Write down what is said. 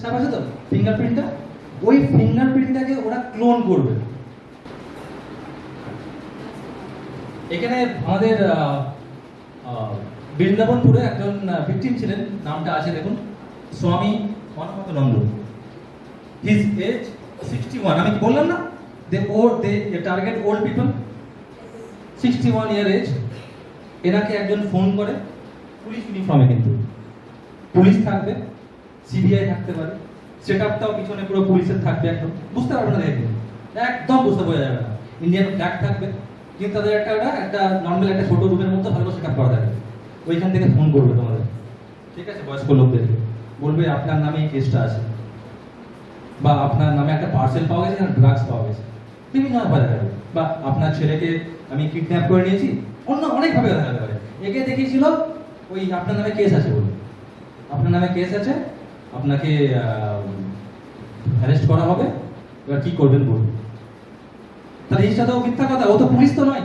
ছাপ আছে তো ফিঙ্গারপ্রিন্টটা, ওই ফিঙ্গারপ্রিন্টটাকে ওরা ক্লোন করবে। এখানে আমাদের বৃন্দাবনপুরে একজন ভিকটিম ছিলেন, নামটা আছে দেখুন, স্বামী অনমানন্দ। His age 61। আমি বললাম না দে টার্গেট ওল্ড পিপল। 61 ইয়ার এজ। এনাকে একজন ফোন করে, পুলিশ ইউনিফর্মে, কিন্তু পুলিশ থাকবে, সিবিআই থাকতে পারে, সেট আপটাও পিছনে পুরো পুলিশের থাকবে, একদম বুঝতে পারবে না, দেখবেন একদম বুঝতে বোঝা যাবে না। ইন্ডিয়ান ফ্ল্যাগ থাকবে, কিন্তু তাদের একটা নর্মাল একটা ছোট রুমের মধ্যে ভালো সেট আপ করা থাকবে। ওইখান থেকে ফোন করবে তোমাদের, ঠিক আছে, বয়স্ক লোকদেরকে বলবে আপনার নামে এই কেসটা আছে, বা আপনার নামে একটা পার্সেল পাওয়া গেছে, ড্রাগস পাওয়া গেছে, বিভিন্ন ভাবে দেখা যাবে, বা আপনার ছেলেকে আমি কিডন্যাপ করে নিয়েছি, অন্য অনেকভাবে দেখা যেতে পারে। একে দেখিয়েছিল ওই আপনার নামে কেস আছে বলে, আপনার নামে কেস আছে, আপনাকে অ্যারেস্ট করা হবে, এবার কি করবেন বলুন। তাহলে এই সাথেও মিথ্যা কথা, ও তো পুলিশ তো নয়।